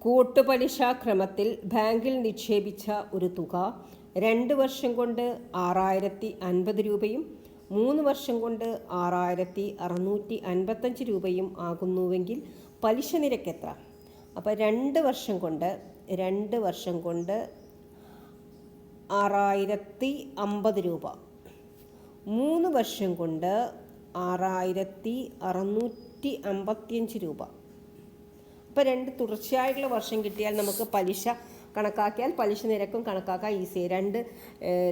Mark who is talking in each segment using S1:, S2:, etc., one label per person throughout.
S1: കൂട്ടുപലിശ ക്രമത്തിൽ ബാങ്കിൽ നിക്ഷേപിച്ച ഒരു തുക 2 വർഷം കൊണ്ട് 6050 രൂപയും 3 വർഷം കൊണ്ട് 6655 രൂപയും ആകുന്നുവെങ്കിൽ പലിശ നിരക്ക് എത്ര? അപ്പോൾ 2 വർഷം കൊണ്ട് 6050 രൂപ, 3 വർഷം കൊണ്ട് 6655 രൂപ. അപ്പോൾ 2 തുടർച്ചയായിട്ടുള്ള വർഷം കിട്ടിയാൽ നമുക്ക് പലിശ കണക്കാക്കിയാൽ പലിശ നിരക്കും കണക്കാക്കാൻ ഈസിയായി.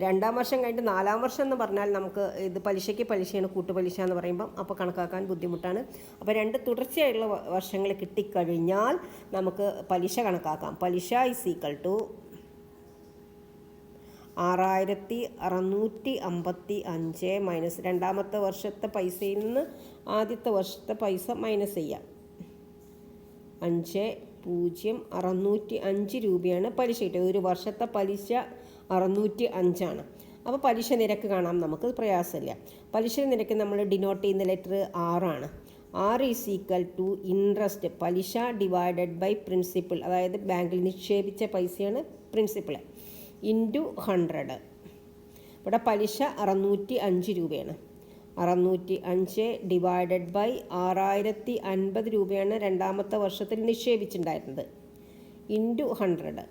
S1: രണ്ടാം വർഷം കഴിഞ്ഞിട്ട് 4-ാം വർഷം എന്ന് പറഞ്ഞാൽ നമുക്ക് ഇത് പലിശയ്ക്ക് പലിശയാണ് കൂട്ടുപലിശ എന്ന് പറയുമ്പം അപ്പോൾ കണക്കാക്കാൻ ബുദ്ധിമുട്ടാണ്. അപ്പോൾ 2 തുടർച്ചയായിട്ടുള്ള വർഷങ്ങൾ കിട്ടിക്കഴിഞ്ഞാൽ നമുക്ക് പലിശ കണക്കാക്കാം. പലിശ = 6655 മൈനസ് രണ്ടാമത്തെ വർഷത്തെ പൈസയിൽ നിന്ന് ആദ്യത്തെ വർഷത്തെ പൈസ മൈനസ് ചെയ്യാം. 5,0,605 രൂപയാണ് പലിശ കിട്ടിയത്. ഒരു വർഷത്തെ പലിശ 605 ആണ്. അപ്പോൾ പലിശ നിരക്ക് കാണാം, നമുക്ക് പ്രയാസമില്ല. പലിശ നിരക്ക് നമ്മൾ ഡിനോട്ട് ചെയ്യുന്ന ലെറ്റർ R ആണ്. R = ഇൻട്രസ്റ്റ്, പലിശ ഡിവൈഡഡ് ബൈ പ്രിൻസിപ്പിൾ, അതായത് ബാങ്കിൽ നിക്ഷേപിച്ച പൈസയാണ് പ്രിൻസിപ്പിൾ, ഇൻറ്റു 100. ഇവിടെ പലിശ 605 രൂപയാണ്. 605 ഡിവൈഡഡ് ബൈ 6050 രൂപയാണ് രണ്ടാമത്തെ വർഷത്തിൽ നിക്ഷേപിച്ചിട്ടുണ്ടായിരുന്നത്, ഇൻറ്റു 100.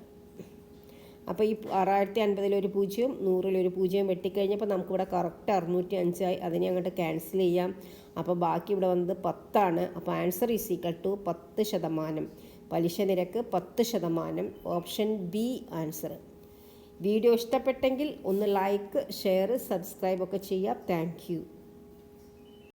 S1: അപ്പോൾ ഈ 6050 ഒരു 0, 100 ഒരു 0 വെട്ടിക്കഴിഞ്ഞപ്പോൾ നമുക്കിവിടെ കറക്റ്റ് 605 ആയി. അതിനെ അങ്ങോട്ട് ക്യാൻസൽ ചെയ്യാം. അപ്പോൾ ബാക്കി ഇവിടെ വന്നത് 10 ആണ്. അപ്പോൾ ആൻസർ = 10%. പലിശ നിരക്ക് 10%. Option B answer. വീഡിയോ ഇഷ്ടപ്പെട്ടെങ്കിൽ ഒന്ന് ലൈക്ക്, ഷെയർ, സബ്സ്ക്രൈബ് ഒക്കെ ചെയ്യാം. Thank you.